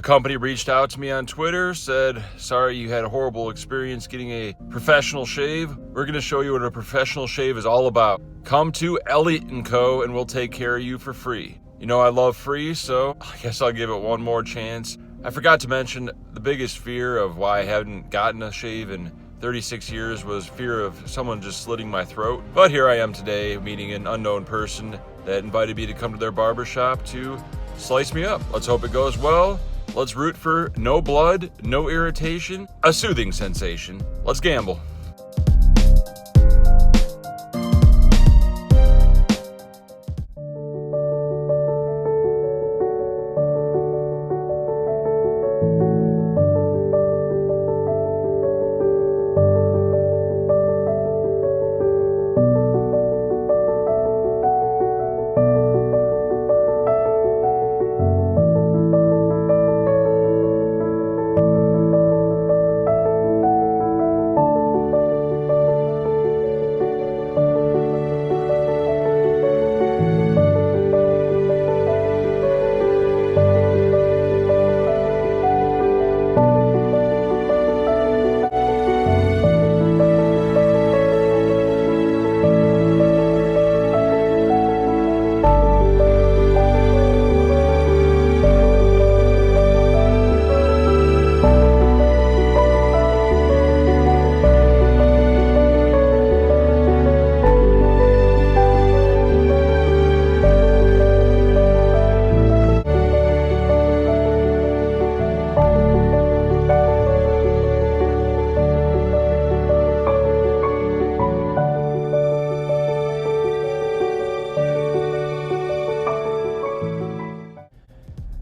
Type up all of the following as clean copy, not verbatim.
company reached out to me on Twitter, said, sorry you had a horrible experience getting a professional shave. We're gonna show you what a professional shave is all about. Come to Elliott & Co. and we'll take care of you for free. You know I love free, so I guess I'll give it one more chance. I forgot to mention the biggest fear of why I hadn't gotten a shave in 36 years was fear of someone just slitting my throat. But here I am today meeting an unknown person that invited me to come to their barbershop to slice me up. Let's hope it goes well. Let's root for no blood, no irritation, a soothing sensation. Let's gamble.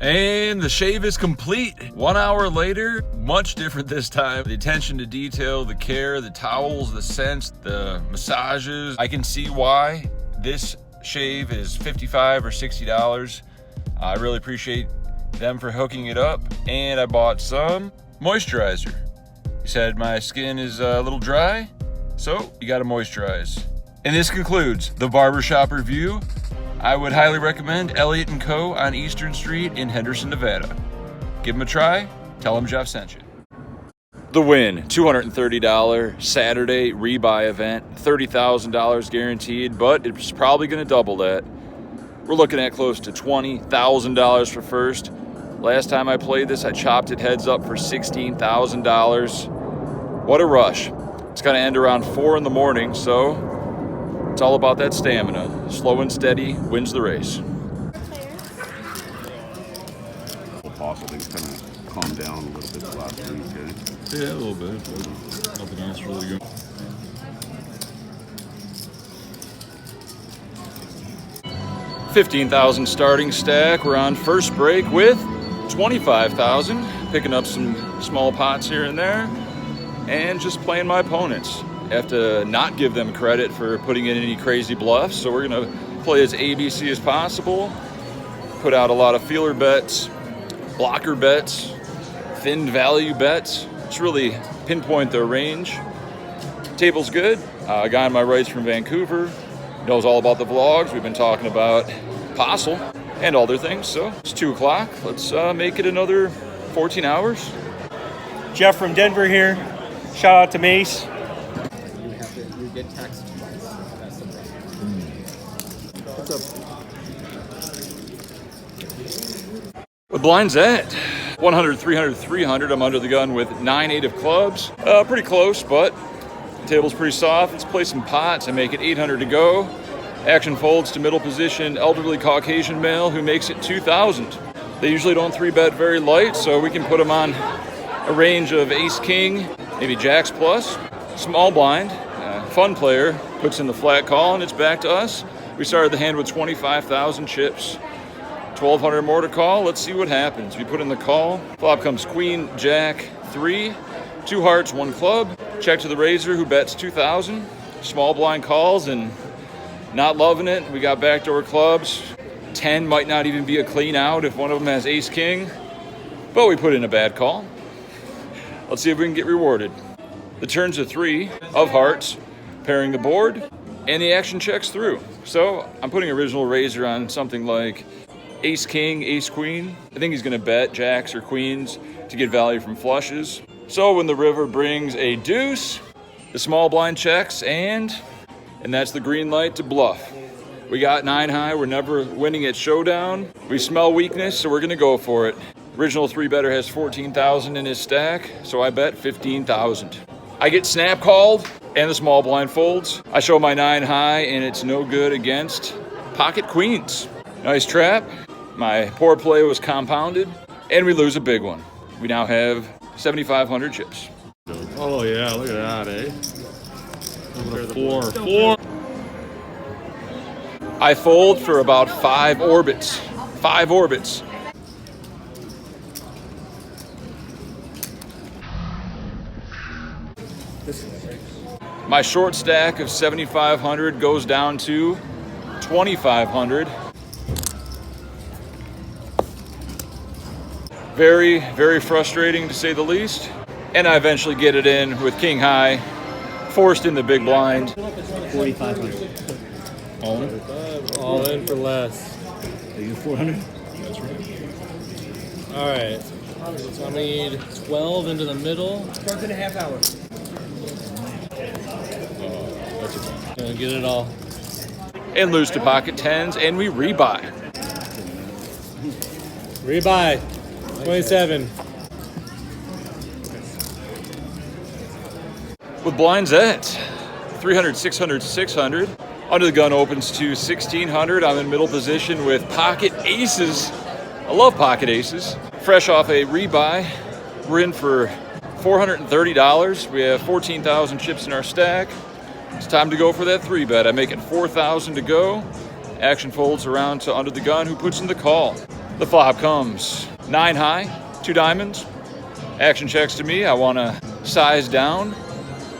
And the shave is complete. 1 hour later, much different this time. The attention to detail, the care, the towels, the scents, the massages. I can see why this shave is $55 or $60. I really appreciate them for hooking it up. And I bought some moisturizer. He said my skin is a little dry, so you gotta moisturize. And this concludes the barbershop review. I would highly recommend Elliott & Co. on Eastern Street in Henderson, Nevada. Give them a try, tell them Jeff sent you. The Wynn, $230 Saturday rebuy event, $30,000 guaranteed, but it's probably gonna double that. We're looking at close to $20,000 for first. Last time I played this, I chopped it heads up for $16,000. What a rush. It's gonna end around 4 in the morning, so it's all about that stamina. Slow and steady wins the race. Possible things kind of calmed down a little bit last week, eh? Yeah, a little bit. Nothing else really good. $15,000 starting stack. We're on first break with $25,000. Picking up some small pots here and there, and just playing my opponents. I have to not give them credit for putting in any crazy bluffs, so we're gonna play as ABC as possible. Put out a lot of feeler bets, blocker bets, thin value bets. Just really pinpoint their range. Table's good. A guy on my right's from Vancouver, knows all about the vlogs. We've been talking about Apostle and other things, so it's 2 o'clock. Let's make it another 14 hours. Jeff from Denver here. Shout out to Mace. You get taxed twice. That's the problem. What's up? What blind's at? 100, 300, 300. I'm under the gun with 9-8 of clubs. Pretty close, but the table's pretty soft. Let's play some pots and make it 800 to go. Action folds to middle position, elderly Caucasian male who makes it 2,000. They usually don't 3-bet very light, so we can put them on a range of ace king, maybe jacks plus. Small blind, fun player, puts in the flat call, and it's back to us. We started the hand with 25,000 chips. 1,200 more to call. Let's see what happens. We put in the call. Flop comes queen, jack, 3, 2 hearts, 1 club. Check to the raiser who bets 2,000. Small blind calls and not loving it. We got backdoor clubs. 10 might not even be a clean out if one of them has ace king, but we put in a bad call. Let's see if we can get rewarded. The turn's a 3 of hearts, pairing the board, and the action checks through. So I'm putting original raiser on something like ace king, ace queen. I think he's gonna bet jacks or queens to get value from flushes. So when the river brings a deuce, the small blind checks, and that's the green light to bluff. We got 9 high, we're never winning at showdown. We smell weakness, so we're gonna go for it. Original 3-better has 14,000 in his stack, so I bet 15,000. I get snap called, and the small blind folds. I show my 9 high, and it's no good against pocket queens. Nice trap. My poor play was compounded, and we lose a big one. We now have 7,500 chips. Oh yeah, look at that, eh? Look at the 4. I fold for about 5 orbits. 5 orbits. My short stack of 7,500 goes down to 2,500. Very, very frustrating to say the least. And I eventually get it in with king high, forced in the big blind. 4,500. All in? All in for less. Are you 400? That's right. All right. So I need 12 into the middle. 12.5 hours. That's a fun. Gonna get it all. And lose to pocket 10s, and we rebuy. Rebuy. 27. With blinds at 300, 600, 600. Under the gun opens to 1,600. I'm in middle position with pocket aces. I love pocket aces. Fresh off a rebuy. We're in for $430. We have 14,000 chips in our stack. It's time to go for that 3-bet. I make it 4,000 to go. Action folds around to under the gun, who puts in the call. The flop comes 9 high, 2 diamonds. Action checks to me. I want to size down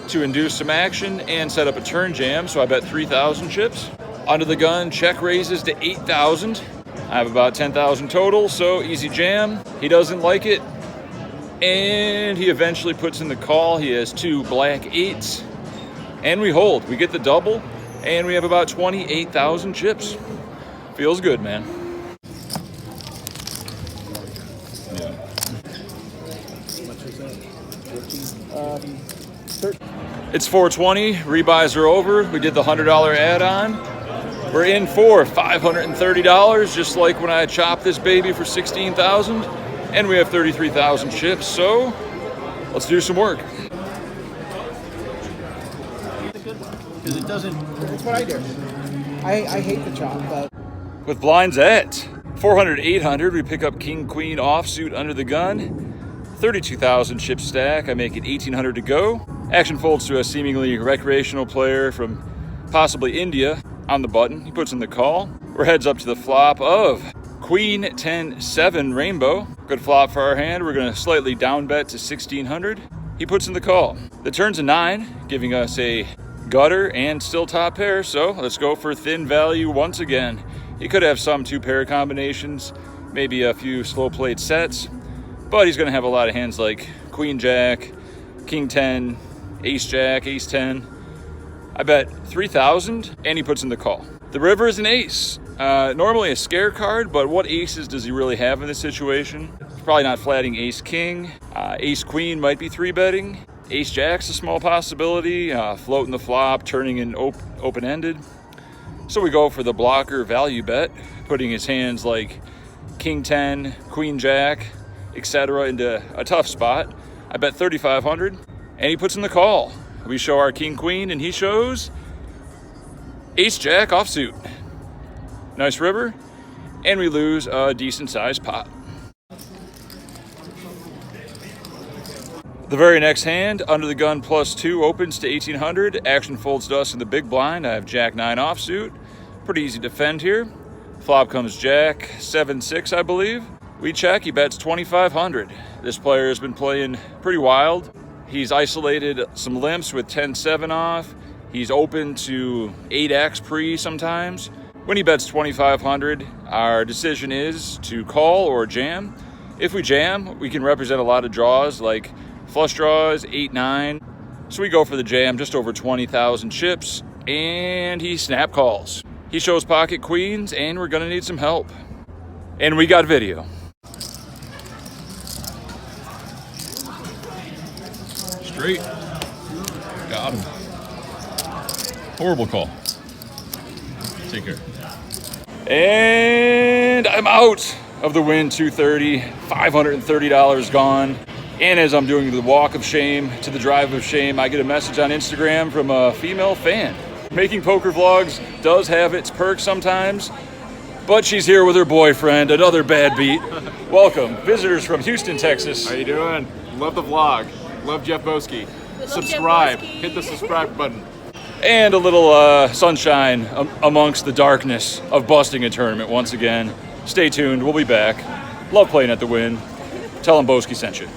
to induce some action and set up a turn jam, so I bet 3,000 chips. Under the gun, check raises to 8,000. I have about 10,000 total, so easy jam. He doesn't like it, and he eventually puts in the call. He has 2 black 8s, and we hold. We get the double, and we have about 28,000 chips. Feels good, man. Yeah. It's 420, rebuys are over. We did the $100 add-on. We're in for $530, just like when I chopped this baby for 16,000, and we have 33,000 chips, so let's do some work. Because it doesn't. That's what I do. I hate the chop, but With blinds at 400, 800, we pick up king, queen offsuit under the gun. 32,000 chip stack, I make it 1,800 to go. Action folds to a seemingly recreational player from possibly India on the button. He puts in the call. We're heads up to the flop of queen 10-7 rainbow. Good flop for our hand. We're gonna slightly down bet to 1,600. He puts in the call. The turn's a 9, giving us a gutter and still top pair, so let's go for thin value once again. He could have some 2-pair combinations, maybe a few slow played sets, but he's gonna have a lot of hands like queen jack, king 10, ace jack, ace 10. I bet 3,000, and he puts in the call. The river is an ace. Normally a scare card, but what aces does he really have in this situation? He's probably not flatting ace king. Ace queen might be 3-betting. Ace jack's a small possibility. Floating the flop, turning in open-ended. So we go for the blocker value bet, putting his hands like king 10, queen jack, etc. into a tough spot. I bet 3,500, and he puts in the call. We show our king queen, and he shows ace jack offsuit. Nice river, and we lose a decent sized pot. The very next hand, under the gun +2 opens to 1,800. Action folds to us in the big blind. I have jack 9 offsuit. Pretty easy to defend here. Flop comes jack 7-6, I believe. We check, he bets 2,500. This player has been playing pretty wild. He's isolated some limps with 10-7 off. He's open to 8x pre sometimes. When he bets 2,500, our decision is to call or jam. If we jam, we can represent a lot of draws like flush draws, 8-9. So we go for the jam, just over 20,000 chips, and he snap calls. He shows pocket queens, and we're gonna need some help. And we got video. Straight. Got him. Horrible call. Take care. And I'm out of the Wynn 230. $530 gone. And as I'm doing the walk of shame to the drive of shame, I get a message on Instagram from a female fan. Making poker vlogs does have its perks sometimes, but she's here with her boyfriend, another bad beat. Welcome, visitors from Houston, Texas. How you doing? Love the vlog. Love Jeff Boski. Subscribe. Hit the subscribe button. And a little sunshine amongst the darkness of busting a tournament once again. Stay tuned, we'll be back. Love playing at the Wynn. Tell them Boski sent you.